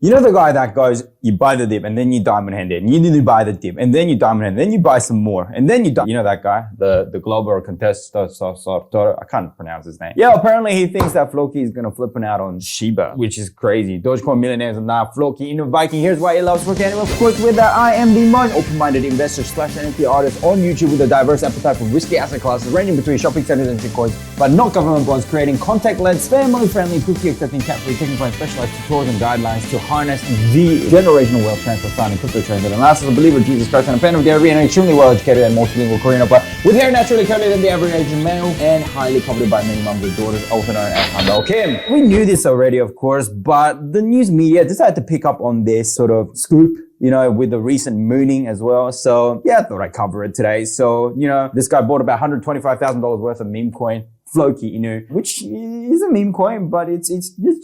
You know the guy that goes, you buy the dip and then you diamond hand it, and you need to buy the dip and then you diamond hand, then you buy some more and then you know that guy, the Glauber Contessoto, I can't pronounce his name. Yeah, apparently he thinks that Floki is gonna flipping out on Shiba, which is crazy. Dogecoin Millionaires and now Floki Inu Viking. Here's why he loves Floki. And of course, with that, I am the most open-minded investor / NFT artist on YouTube with a diverse appetite for risky asset classes ranging between shopping centers and shitcoins, but not government bonds, creating contact-led, family-friendly, cookie-accepting, cat-free, taking from specialized tutorials and guidelines to harness the generational wealth transfer found in crypto trends. And last, as a believer of Jesus Christ and a fan of DRNA and an extremely well-educated and multilingual Korean opera with hair naturally curly than the average Asian male and highly coveted by many moms and daughters, also known as Handel Kim. We knew this already, of course, but the news media decided to pick up on this sort of scoop, you know, with the recent mooning as well. So yeah, I thought I'd cover it today. So, you know, this guy bought about $125,000 worth of meme coin, Floki Inu, which is a meme coin, but it's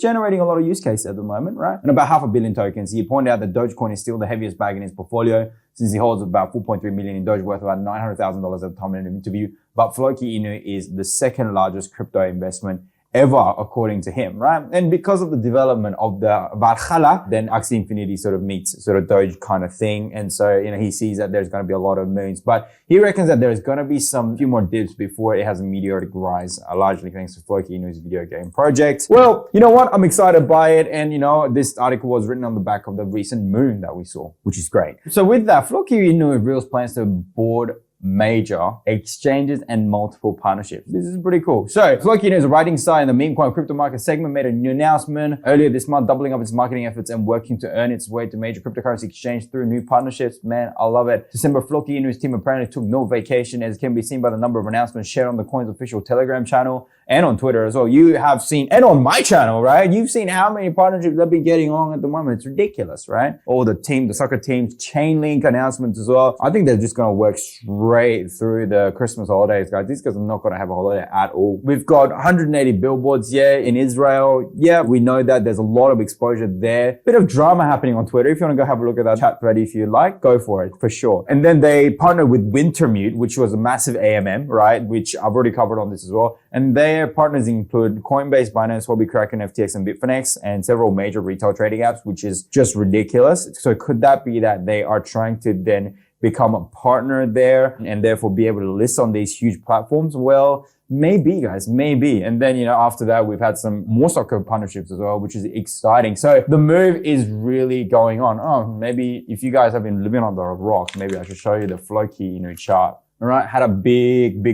generating a lot of use cases at the moment, right? And about 500 million tokens. He pointed out that Dogecoin is still the heaviest bag in his portfolio, since he holds about 4.3 million in Doge, worth about $900,000 at the time in an interview. But Floki Inu is the second largest crypto investment ever, according to him, right? And because of the development of the Valhalla, then Axie Infinity sort of meets sort of Doge kind of thing. And so, you know, he sees that there's going to be a lot of moons, but he reckons that there's going to be few more dips before it has a meteoric rise, largely thanks to Floki Inu's video game project. Well, you know what? I'm excited by it. And, you know, this article was written on the back of the recent moon that we saw, which is great. So with that, Floki Inu reveals plans to board major exchanges and multiple partnerships. This is pretty cool. So Floki Inu is a rising star in the meme coin crypto market segment, made a new announcement earlier this month, doubling up its marketing efforts and working to earn its way to major cryptocurrency exchange through new partnerships. Man, I love it. December, Floki Inu's team apparently took no vacation, as can be seen by the number of announcements shared on the coin's official Telegram channel and on Twitter as well. You have seen, and on my channel, right? You've seen how many partnerships they've been getting on at the moment. It's ridiculous, right? All the soccer teams, Chainlink announcements as well. I think they're just going to work straight through the Christmas holidays, guys. These guys are not going to have a holiday at all. We've got 180 billboards, yeah, in Israel. Yeah, we know that there's a lot of exposure there. Bit of drama happening on Twitter. If you want to go have a look at that chat thread, if you like, go for it, for sure. And then they partnered with Wintermute, which was a massive AMM, right? Which I've already covered on this as well. And their partners include Coinbase, Binance, Huobi, Kraken, FTX, and Bitfinex, and several major retail trading apps, which is just ridiculous. So could that be that they are trying to then become a partner there and therefore be able to list on these huge platforms? Well, maybe, guys, maybe. And then, you know, after that, we've had some more soccer partnerships as well, which is exciting. So the move is really going on. Oh, maybe if you guys have been living under a rock, maybe I should show you the Floki Inu chart. All right, had a big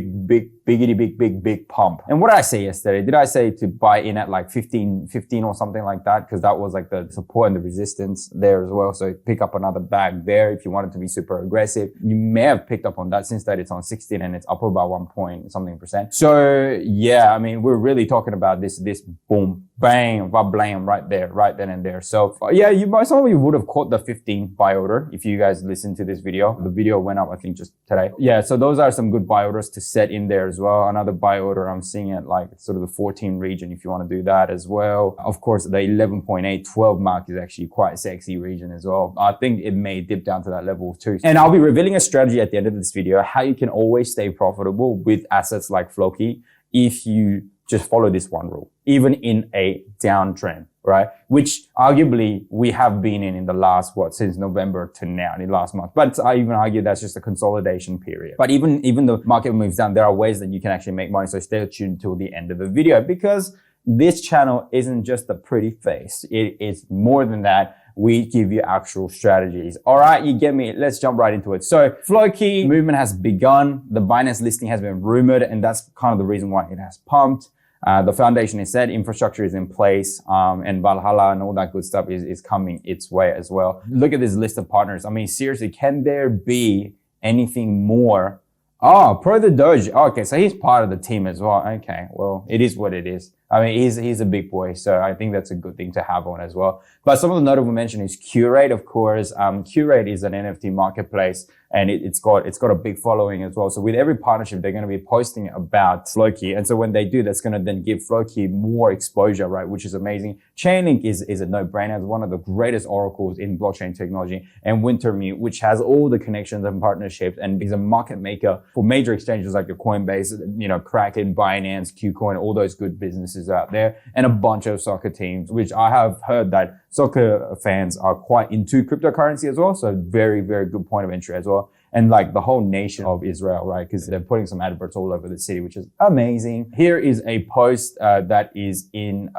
pump. And what did I say yesterday? Did I say to buy in at like 15 or something like that? Because that was like the support and the resistance there as well. So pick up another bag there if you wanted to be super aggressive. You may have picked up on that since that it's on 16 and it's up about 1 point something %. So yeah, I mean, we're really talking about this boom, bang, blam right there, right then and there. So yeah, some of you would have caught the 15 buy order if you guys listened to this video. The video went up, I think, just today. Yeah, so those are some good buy orders to set in there as well. Another buy order I'm seeing at like sort of the 14 region if you want to do that as well. Of course, the 11.8, 12 mark is actually quite a sexy region as well. I think it may dip down to that level too. And I'll be revealing a strategy at the end of this video, how you can always stay profitable with assets like Floki if you just follow this one rule, even in a downtrend, right? Which arguably we have been in the last, since November to now, in the last month. But I even argue that's just a consolidation period. But even the market moves down, there are ways that you can actually make money. So stay tuned till the end of the video, because this channel isn't just a pretty face. It is more than that. We give you actual strategies. All right, you get me? Let's jump right into it. So Floki movement has begun. The Binance listing has been rumored, and that's kind of the reason why it has pumped. The foundation is set, infrastructure is in place, and Valhalla and all that good stuff is coming its way as well. Look at this list of partners. I mean, seriously, can there be anything more? Oh, Pro the Doge. Okay, so he's part of the team as well. Okay, well, it is what it is. I mean, he's a big boy, so I think that's a good thing to have on as well. But some of the notable mention is Curate, of course. Curate is an NFT marketplace, and it's got a big following as well. So with every partnership, they're going to be posting about Floki, and so when they do, that's going to then give Floki more exposure, right? Which is amazing. Chainlink is a no-brainer. It's one of the greatest oracles in blockchain technology, and Wintermute, which has all the connections and partnerships, and is a market maker for major exchanges like your Coinbase, you know, Kraken, Binance, KuCoin, all those good businesses futures out there and a bunch of soccer teams, which I have heard that soccer fans are quite into cryptocurrency as well. So very, very good point of entry as well. And like the whole nation of Israel, right? Because they're putting some adverts all over the city, which is amazing. Here is a post that is in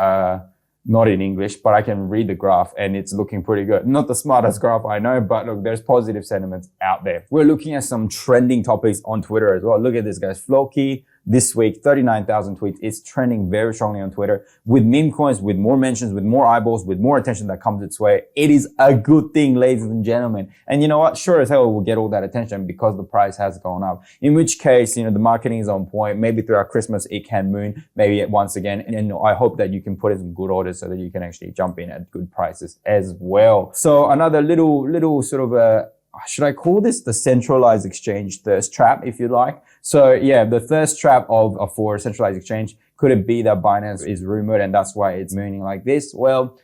not in English, but I can read the graph and it's looking pretty good. Not the smartest graph I know, but look, there's positive sentiments out there. We're looking at some trending topics on Twitter as well. Look at this, guys. Floki, this week, 39,000 tweets. It's trending very strongly on Twitter with meme coins, with more mentions, with more eyeballs, with more attention that comes its way. It is a good thing, ladies and gentlemen. And you know what? Sure as hell it will get all that attention because the price has gone up. In which case, you know, the marketing is on point. Maybe throughout Christmas, it can moon, maybe once again. And I hope that you can put in some good orders so that you can actually jump in at good prices as well. So another little sort of should I call this the centralized exchange thirst trap, if you like? So yeah, the thirst trap for a centralized exchange. Could it be that Binance is rumored and that's why it's mooning like this? Well,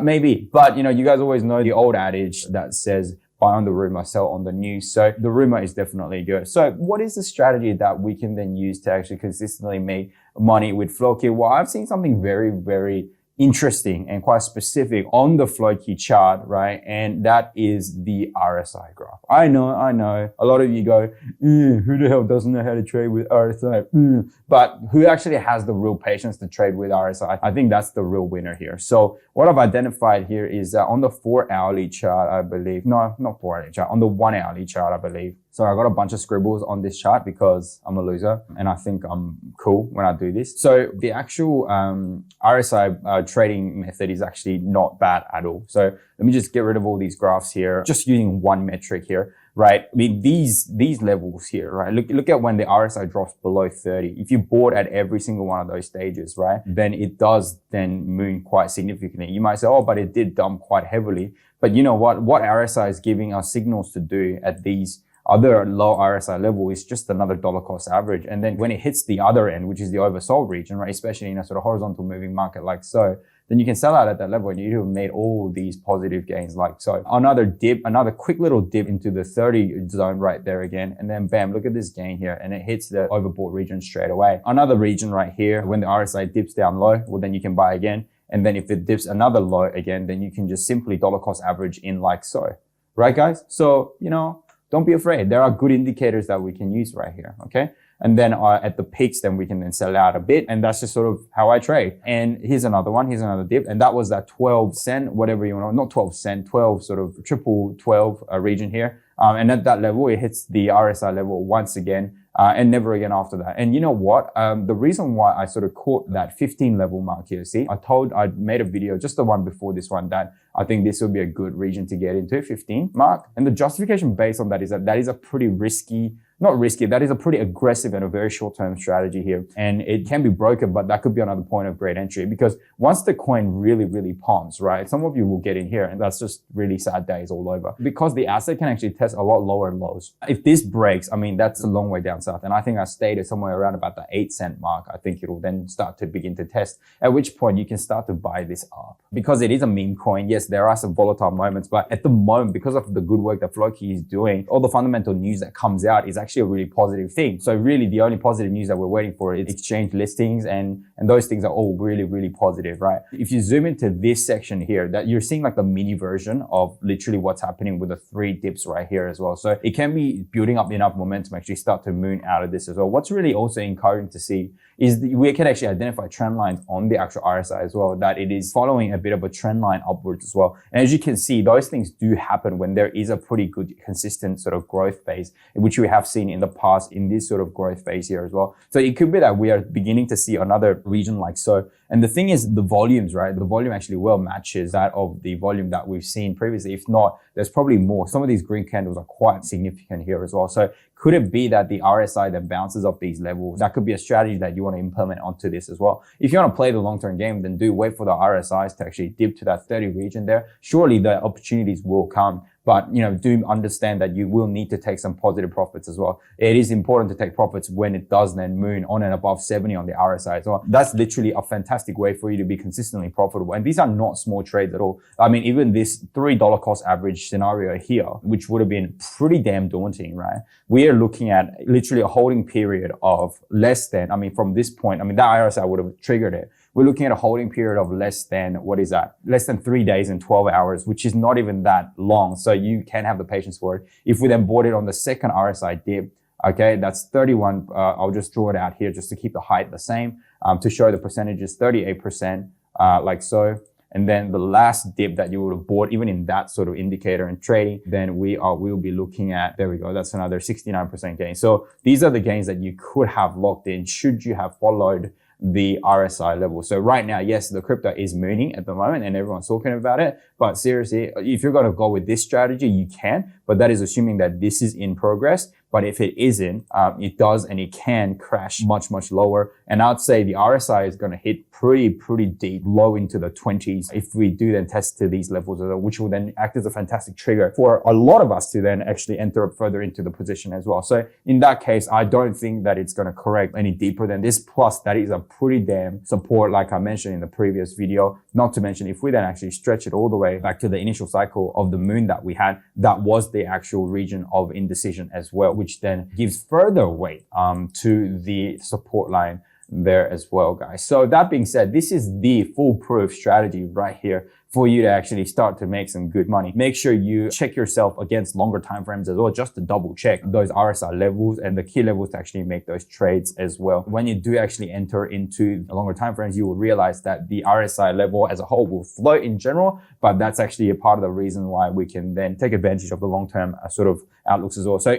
maybe. But you know, you guys always know the old adage that says buy on the rumor, sell on the news. So the rumor is definitely good. So what is the strategy that we can then use to actually consistently make money with Floki? Well, I've seen something very, very interesting and quite specific on the Floki chart, right? And that is the RSI graph. I know. A lot of you go, who the hell doesn't know how to trade with RSI? But who actually has the real patience to trade with RSI? I think that's the real winner here. So what I've identified here is that on the 4-hourly chart, I believe, no, not 4-hourly chart, on the 1-hourly chart, I believe. So I got a bunch of scribbles on this chart because I'm a loser and I think I'm cool when I do this. So the actual RSI trading method is actually not bad at all. So let me just get rid of all these graphs here, just using one metric here, right? I mean, these levels here, right? Look at when the RSI drops below 30. If you bought at every single one of those stages, right, then it does then moon quite significantly. You might say, oh, but it did dump quite heavily. But you know what? What RSI is giving us signals to do at these other low RSI level is just another dollar cost average. And then when it hits the other end, which is the oversold region, right, especially in a sort of horizontal moving market like so, then you can sell out at that level and you have made all these positive gains like so. Another dip, another quick little dip into the 30 zone right there again. And then bam, look at this gain here. And it hits the overbought region straight away. Another region right here, when the RSI dips down low, well, then you can buy again. And then if it dips another low again, then you can just simply dollar cost average in like so. Right, guys? So, you know, don't be afraid. There are good indicators that we can use right here, okay? And then at the peaks, then we can then sell out a bit. And that's just sort of how I trade. And here's another one. Here's another dip. And that was that 12 cent, whatever you want, not 12 cent, 12 sort of triple 12 region here. And at that level, it hits the RSI level once again. And never again after that. And you know what? The reason why I sort of caught that 15 level mark here, see, I made a video, just the one before this one, that I think this will be a good region to get into, 15 mark. And the justification based on that is that is a pretty risky, not risky, that is a pretty aggressive and a very short-term strategy here. And it can be broken, but that could be another point of great entry because once the coin really, really pumps, right? Some of you will get in here and that's just really sad days all over because the asset can actually test a lot lower lows. If this breaks, I mean, that's a long way down south. And I think I stayed at somewhere around about the 8 cent mark. I think it'll then start to begin to test, at which point you can start to buy this up because it is a meme coin. Yes, there are some volatile moments, but at the moment, because of the good work that Floki is doing, all the fundamental news that comes out is actually a really positive thing. So really the only positive news that we're waiting for is exchange listings and those things are all really, really positive, right? If you zoom into this section here, that you're seeing like the mini version of literally what's happening with the 3 dips right here as well. So it can be building up enough momentum to actually start to moon out of this as well. What's really also encouraging to see is we can actually identify trend lines on the actual RSI as well, that it is following a bit of a trend line upwards as well. And as you can see, those things do happen when there is a pretty good consistent sort of growth phase, which we have seen in the past in this sort of growth phase here as well. So it could be that we are beginning to see another region like so. And the thing is the volumes, right? The volume actually well matches that of the volume that we've seen previously. If not, there's probably more. Some of these green candles are quite significant here as well. So could it be that the RSI that bounces off these levels, that could be a strategy that you want to implement onto this as well. If you want to play the long-term game, then do wait for the RSIs to actually dip to that 30 region there. Surely the opportunities will come. But, you know, do understand that you will need to take some positive profits as well. It is important to take profits when it does then moon on and above 70 on the RSI as well. That's literally a fantastic way for you to be consistently profitable. And these are not small trades at all. I mean, even this $3 cost average scenario here, which would have been pretty damn daunting, right? We are looking at literally a holding period of less than, I mean, from this point, I mean, that RSI would have triggered it. we're looking at a holding period of less than, what is that? Less than 3 days and 12 hours, which is not even that long. So you can have the patience for it. If we then bought it on the second RSI dip, okay, that's 31. I'll just draw it out here just to keep the height the same, to show the percentages, 38%, like so. And then the last dip that you would have bought, even in that sort of indicator and trading, then we'll be looking at, there we go, that's another 69% gain. So these are the gains that you could have locked in should you have followed the RSI level. So right now, yes, the crypto is mooning at the moment and everyone's talking about it. But seriously, if you're going to go with this strategy, you can, but that is assuming that this is in progress. But if it isn't, it does and it can crash much, much lower. And I'd say the RSI is going to hit pretty deep, low into the 20s. If we do then test to these levels, which will then act as a fantastic trigger for a lot of us to then actually enter further into the position as well. So in that case, I don't think that it's going to correct any deeper than this. Plus, that is a pretty damn support, like I mentioned in the previous video. Not to mention, if we then actually stretch it all the way back to the initial cycle of the moon that we had, that was the actual region of indecision as well, which then gives further weight to the support line there as well, guys. So that being said, this is the foolproof strategy right here for you to actually start to make some good money. Make sure you check yourself against longer time frames as well, just to double check those RSI levels and the key levels to actually make those trades as well. When you do actually enter into longer time frames, you will realize that the RSI level as a whole will float in general, but that's actually a part of the reason why we can then take advantage of the long-term sort of outlooks as well. So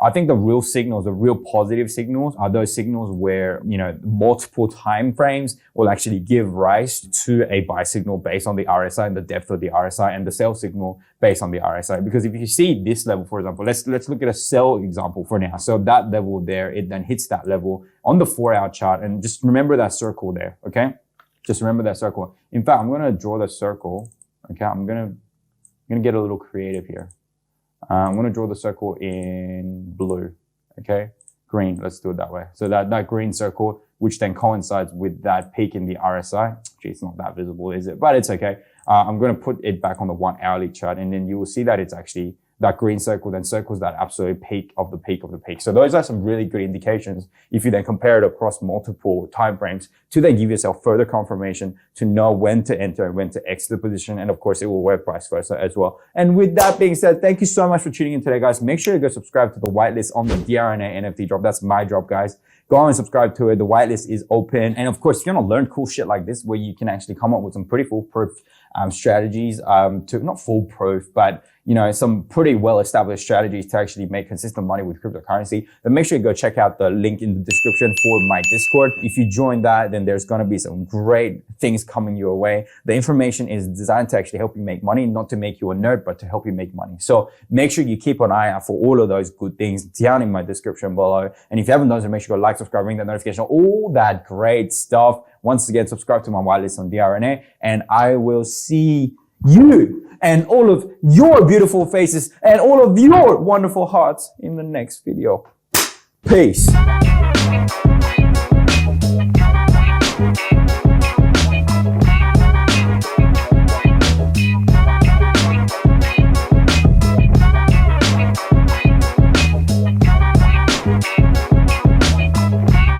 I think the real signals, the real positive signals are those signals where, you know, multiple time frames will actually give rise to a buy signal based on the RSI and the depth of the RSI, and the sell signal based on the RSI. Because if you see this level, for example, let's look at a sell example for now. So that level there, it then hits that level on the 4-hour chart, and just remember that circle there, okay? Just remember that circle. In fact, I'm going to draw the circle, okay? I'm going to get a little creative here. I'm going to draw the circle in blue, okay? Green, let's do it that way. So that green circle, which then coincides with that peak in the RSI. Gee, it's not that visible, is it? But it's okay. I'm going to put it back on the 1 hourly chart, and then you will see that it's actually that green circle then circles that absolute peak of the peak of the peak. So those are some really good indications if you then compare it across multiple time frames to then give yourself further confirmation to know when to enter and when to exit the position. And of course, it will work vice versa as well. And with that being said, thank you so much for tuning in today, guys. Make sure you go subscribe to the whitelist on the DRNA NFT drop. That's my drop, guys. Go and subscribe to it. The whitelist is open. And of course, if you want to learn cool shit like this, where you can actually come up with some pretty foolproof strategies, to not foolproof, but you know, some pretty well-established strategies to actually make consistent money with cryptocurrency, then make sure you go check out the link in the description for my Discord. If you join that, then there's going to be some great things coming your way. The information is designed to actually help you make money, not to make you a nerd, but to help you make money. So make sure you keep an eye out for all of those good things down in my description below. And if you haven't done so, make sure you go like, subscribe, ring that notification, all that great stuff. Once again, subscribe to my whitelist on DRNA, and I will see you and all of your beautiful faces and all of your wonderful hearts in the next video. Peace.